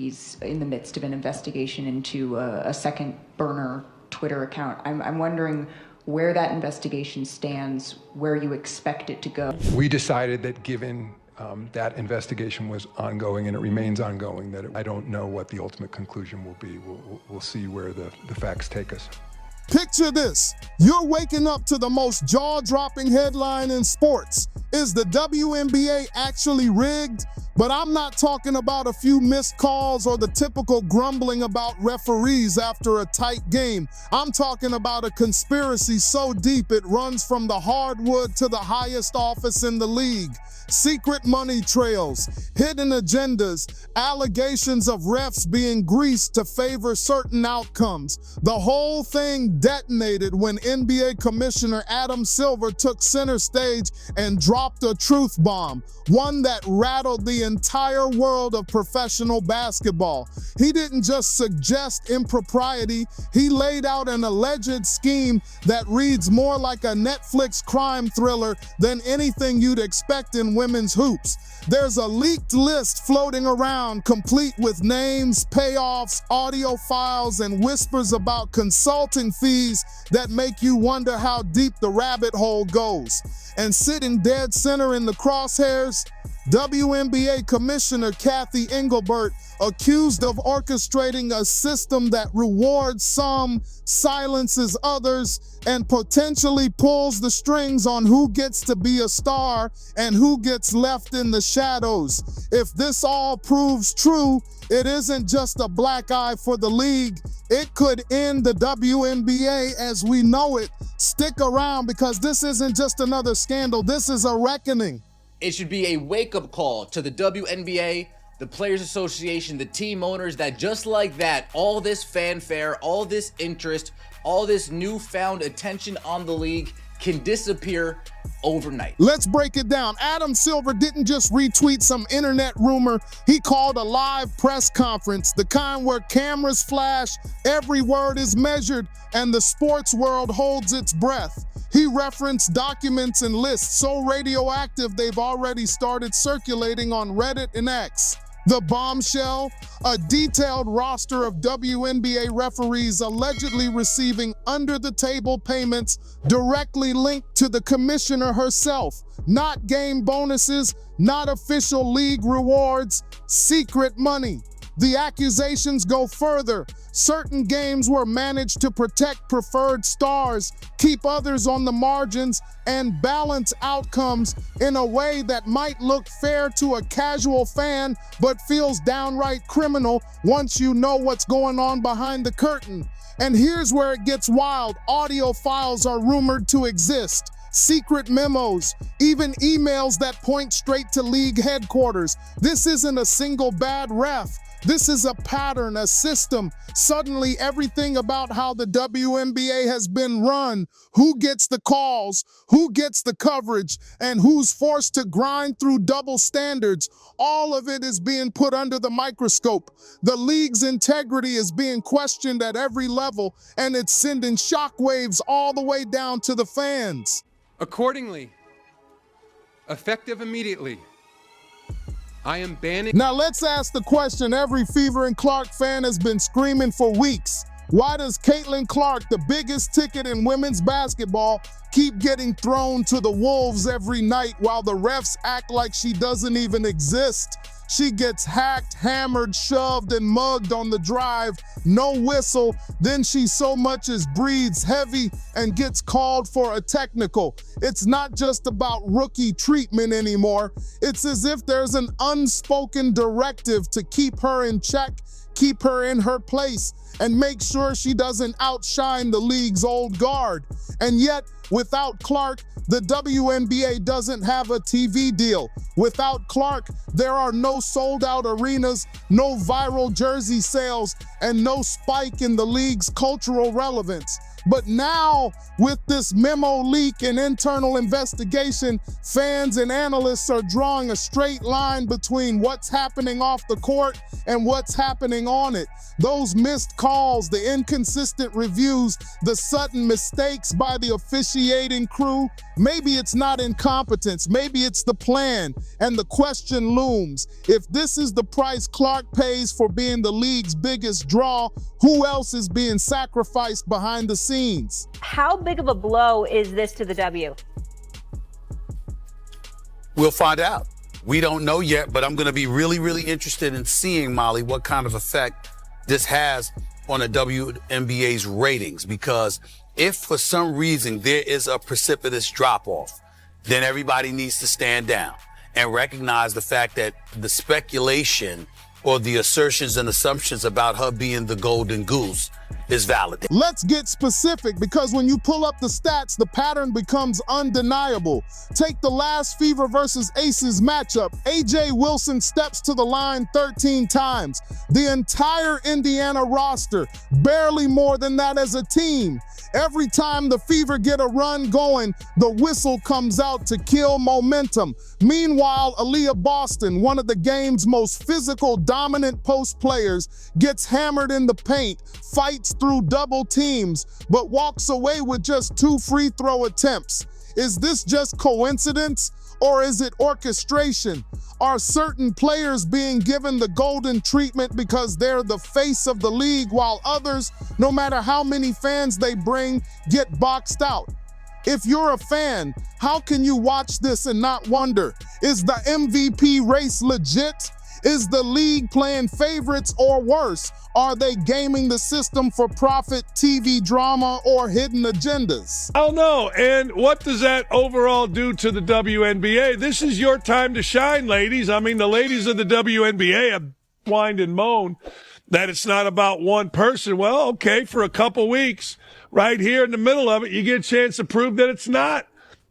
He's in the midst of an investigation into a second burner Twitter account. I'm wondering where that investigation stands, where you expect it to go. We decided that given that investigation was ongoing and it remains ongoing, that I don't know what the ultimate conclusion will be. We'll see where the facts take us. Picture this. You're waking up to the most jaw-dropping headline in sports. Is the WNBA actually rigged? But I'm not talking about a few missed calls or the typical grumbling about referees after a tight game. I'm talking about a conspiracy so deep it runs from the hardwood to the highest office in the league. Secret money trails, hidden agendas, allegations of refs being greased to favor certain outcomes. The whole thing detonated when NBA Commissioner Adam Silver took center stage and dropped a truth bomb, one that rattled the entire world of professional basketball. He didn't just suggest impropriety, he laid out an alleged scheme that reads more like a Netflix crime thriller than anything you'd expect in women's hoops. There's a leaked list floating around, complete with names, payoffs, audio files, and whispers about consulting fees that make you wonder how deep the rabbit hole goes. And sitting dead center in the crosshairs, WNBA Commissioner Kathy Engelbert, accused of orchestrating a system that rewards some, silences others, and potentially pulls the strings on who gets to be a star and who gets left in the shadows. If this all proves true, it isn't just a black eye for the league. It could end the WNBA as we know it. Stick around because this isn't just another scandal, this is a reckoning. It should be a wake-up call to the WNBA, the Players Association, the team owners, that just like that, all this fanfare, all this interest, all this newfound attention on the league can disappear overnight. Let's break it down. Adam Silver didn't just retweet some internet rumor. He called a live press conference, the kind where cameras flash, every word is measured, and the sports world holds its breath. He referenced documents and lists so radioactive they've already started circulating on Reddit and X. The bombshell, a detailed roster of WNBA referees allegedly receiving under-the-table payments directly linked to the commissioner herself. Not game bonuses, not official league rewards, secret money. The accusations go further. Certain games were managed to protect preferred stars, keep others on the margins, and balance outcomes in a way that might look fair to a casual fan, but feels downright criminal once you know what's going on behind the curtain. And here's where it gets wild. Audio files are rumored to exist. Secret memos, even emails that point straight to league headquarters. This isn't a single bad ref. This is a pattern, a system. Suddenly, everything about how the WNBA has been run, who gets the calls, who gets the coverage, and who's forced to grind through double standards, all of it is being put under the microscope. The league's integrity is being questioned at every level, and it's sending shockwaves all the way down to the fans. Accordingly, effective immediately, I am banning. Now let's ask the question every Fever and Clark fan has been screaming for weeks. Why does Caitlin Clark, the biggest ticket in women's basketball, keep getting thrown to the wolves every night while the refs act like she doesn't even exist? She gets hacked, hammered, shoved, and mugged on the drive, no whistle, then she so much as breathes heavy and gets called for a technical. It's not just about rookie treatment anymore. It's as if there's an unspoken directive to keep her in check, keep her in her place, and make sure she doesn't outshine the league's old guard. And yet, without Clark, the WNBA doesn't have a TV deal. Without Clark, there are no sold-out arenas, no viral jersey sales, and no spike in the league's cultural relevance. But now, with this memo leak and internal investigation, fans and analysts are drawing a straight line between what's happening off the court and what's happening on it. Those missed calls, the inconsistent reviews, the sudden mistakes by the officiating crew. Maybe it's not incompetence, maybe it's the plan. And the question looms, if this is the price Clark pays for being the league's biggest draw, who else is being sacrificed behind the scenes? How big of a blow is this to the W? We'll find out. We don't know yet, but I'm going to be really, really interested in seeing, Molly, what kind of effect this has on the WNBA's ratings. Because if for some reason there is a precipitous drop-off, then everybody needs to stand down and recognize the fact that the speculation or the assertions and assumptions about her being the golden goose is valid. Let's get specific, because when you pull up the stats, the pattern becomes undeniable. Take the last Fever versus Aces matchup. AJ Wilson steps to the line 13 times. The entire Indiana roster, barely more than that as a team. Every time the Fever get a run going, the whistle comes out to kill momentum. Meanwhile, Aaliyah Boston, one of the game's most physical, dominant post players, gets hammered in the paint, fights through double teams, but walks away with just 2 free throw attempts. Is this just coincidence, or is it orchestration? Are certain players being given the golden treatment because they're the face of the league, while others, no matter how many fans they bring, get boxed out? If you're a fan, how can you watch this and not wonder, is the MVP race legit? Is the league playing favorites, or worse, are they gaming the system for profit, TV drama, or hidden agendas? I don't know. And what does that overall do to the WNBA? This is your time to shine, ladies. I mean, the ladies of the WNBA have whined and moaned that it's not about one person. Well, okay, for a couple weeks, right here in the middle of it, you get a chance to prove that it's not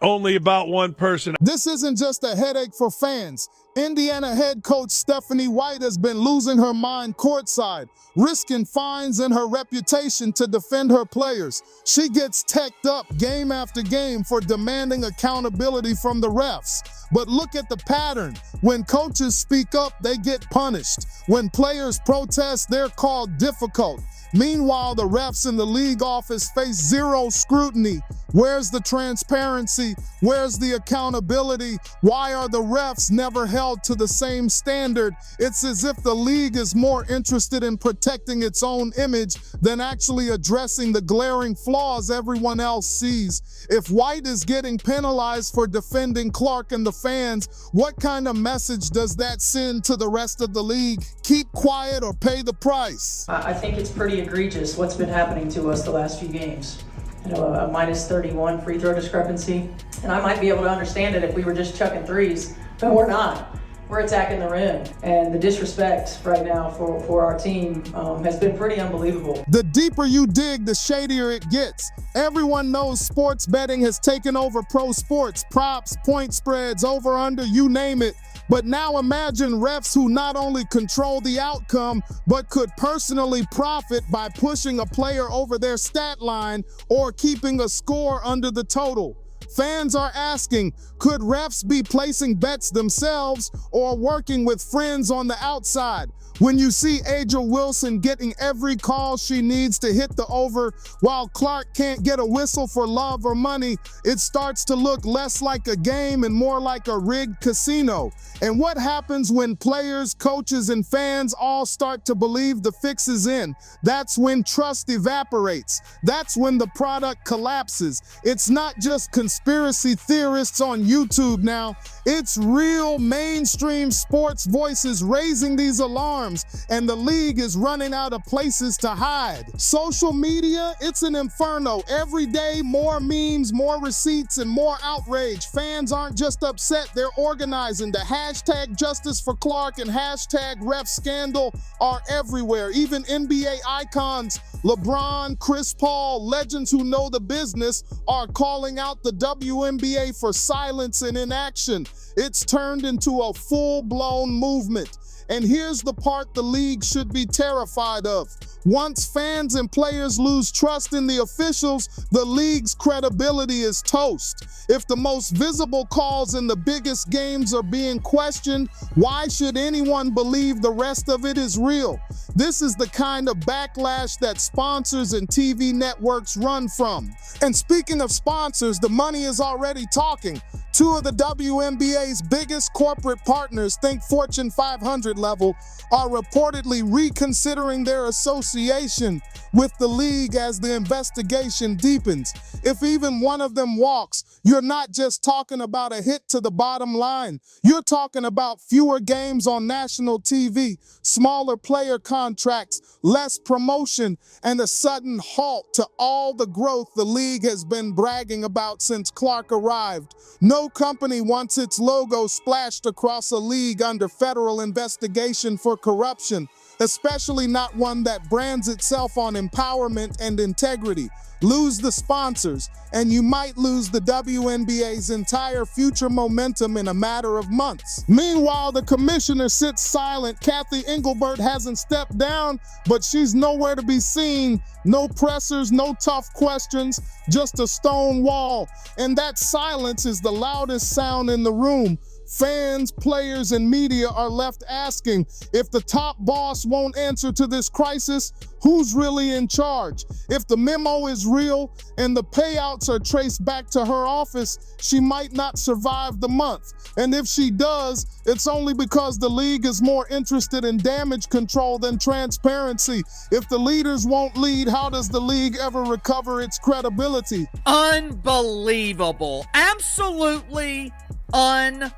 only about one person. This isn't just a headache for fans. Indiana head coach Stephanie White has been losing her mind courtside, risking fines and her reputation to defend her players. She gets teched up game after game for demanding accountability from the refs. But look at the pattern. When coaches speak up, they get punished. When players protest, they're called difficult. Meanwhile, the refs in the league office face zero scrutiny. Where's the transparency? Where's the accountability? Why are the refs never held to the same standard? It's as if the league is more interested in protecting its own image than actually addressing the glaring flaws everyone else sees. If White is getting penalized for defending Clark and the fans, what kind of message does that send to the rest of the league? Keep quiet or pay the price. I think it's pretty egregious what's been happening to us the last few games. You know, a minus 31 free throw discrepancy. And I might be able to understand it if we were just chucking threes, but we're not. We're attacking the rim. And the disrespect right now for our team has been pretty unbelievable. The deeper you dig, the shadier it gets. Everyone knows sports betting has taken over pro sports, props, point spreads, over, under, you name it. But now imagine refs who not only control the outcome, but could personally profit by pushing a player over their stat line or keeping a score under the total. Fans are asking, could refs be placing bets themselves or working with friends on the outside? When you see Aja Wilson getting every call she needs to hit the over, while Clark can't get a whistle for love or money, it starts to look less like a game and more like a rigged casino. And what happens when players, coaches, and fans all start to believe the fix is in? That's when trust evaporates. That's when the product collapses. It's not just conspiracy theorists on YouTube now. It's real mainstream sports voices raising these alarms, and the league is running out of places to hide. Social media, it's an inferno. Every day, more memes, more receipts, and more outrage. Fans aren't just upset, they're organizing. The hashtag Justice for Clark and hashtag Ref Scandal are everywhere. Even NBA icons, LeBron, Chris Paul, legends who know the business, are calling out the WNBA for silence and inaction. It's turned into a full-blown movement. And here's the part the league should be terrified of. Once fans and players lose trust in the officials, the league's credibility is toast. If the most visible calls in the biggest games are being questioned, why should anyone believe the rest of it is real? This is the kind of backlash that sponsors and TV networks run from. And speaking of sponsors, the money is already talking. Two of the WNBA's biggest corporate partners, think Fortune 500 level, are reportedly reconsidering their association with the league as the investigation deepens. If even one of them walks, you're not just talking about a hit to the bottom line. You're talking about fewer games on national TV, smaller player contracts, less promotion, and a sudden halt to all the growth the league has been bragging about since Clark arrived. No company wants its logo splashed across a league under federal investigation for corruption, especially not one that brands itself on empowerment and integrity. Lose the sponsors, and you might lose the WNBA's entire future momentum in a matter of months. Meanwhile, the commissioner sits silent. Kathy Engelbert hasn't stepped down, but she's nowhere to be seen. No pressers, no tough questions, just a stone wall. And that silence is the loudest sound in the room. Fans, players, and media are left asking, if the top boss won't answer to this crisis, who's really in charge? If the memo is real and the payouts are traced back to her office, she might not survive the month. And if she does, it's only because the league is more interested in damage control than transparency. If the leaders won't lead, how does the league ever recover its credibility? Unbelievable. Absolutely unbelievable.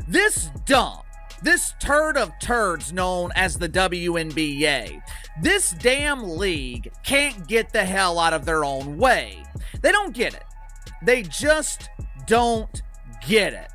This dump, this turd of turds known as the WNBA, this damn league can't get the hell out of their own way. They don't get it. They just don't get it.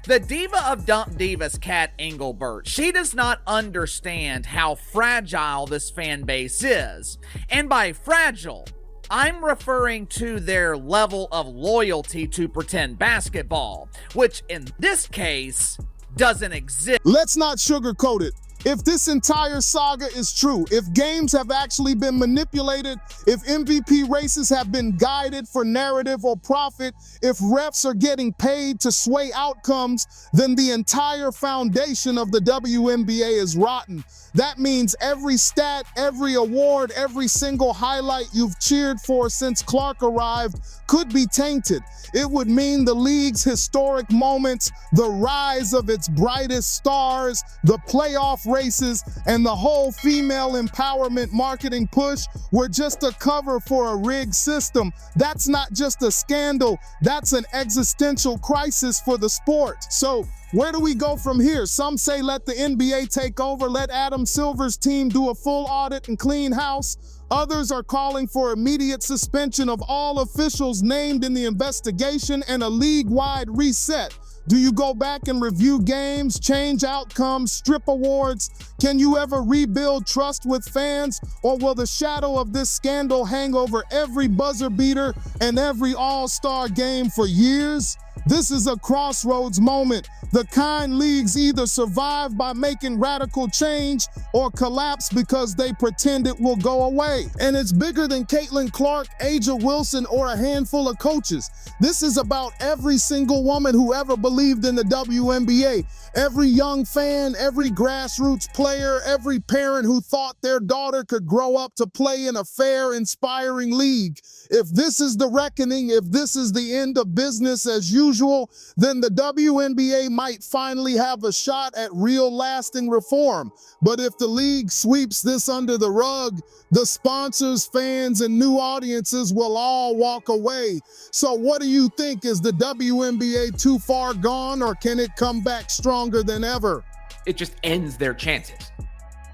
The diva of dump divas, Kat Engelbert, she does not understand how fragile this fan base is. And by fragile, I'm referring to their level of loyalty to pretend basketball, which in this case doesn't exist. Let's not sugarcoat it. If this entire saga is true, if games have actually been manipulated, if MVP races have been guided for narrative or profit, if refs are getting paid to sway outcomes, then the entire foundation of the WNBA is rotten. That means every stat, every award, every single highlight you've cheered for since Clark arrived could be tainted. It would mean the league's historic moments, the rise of its brightest stars, the playoff races, and the whole female empowerment marketing push were just a cover for a rigged system. That's not just a scandal, that's an existential crisis for the sport. So, where do we go from here? Some say let the NBA take over, let Adam Silver's team do a full audit and clean house. Others are calling for immediate suspension of all officials named in the investigation and a league-wide reset. Do you go back and review games, change outcomes, strip awards? Can you ever rebuild trust with fans? Or will the shadow of this scandal hang over every buzzer beater and every all-star game for years? This is a crossroads moment. The kind leagues either survive by making radical change or collapse because they pretend it will go away. And it's bigger than Caitlin Clark, Aja Wilson, or a handful of coaches. This is about every single woman who ever believed in the WNBA. Every young fan, every grassroots player, every parent who thought their daughter could grow up to play in a fair, inspiring league. If this is the reckoning, if this is the end of business as usual, then the WNBA might finally have a shot at real lasting reform. But if the league sweeps this under the rug, the sponsors, fans, and new audiences will all walk away. So what do you think? Is the WNBA too far gone, or can it come back stronger than ever? It just ends their chances.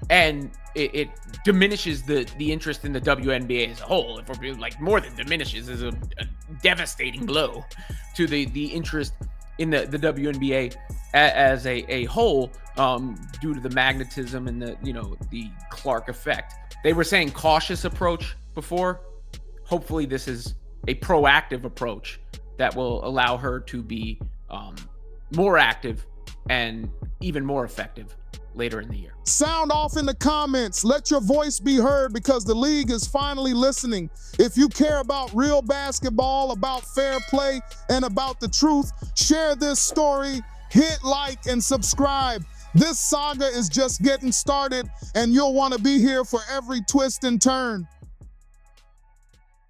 And it diminishes the interest in the WNBA as a whole. If we're like, more than diminishes, is a devastating blow to the interest in the WNBA as a whole, due to the magnetism and the Clark effect. They were saying cautious approach before. Hopefully this is a proactive approach that will allow her to be more active and even more effective later in the year. Sound off in the comments. Let your voice be heard because the league is finally listening. If you care about real basketball, about fair play, and about the truth, share this story, hit like, and subscribe. This saga is just getting started, and you'll want to be here for every twist and turn.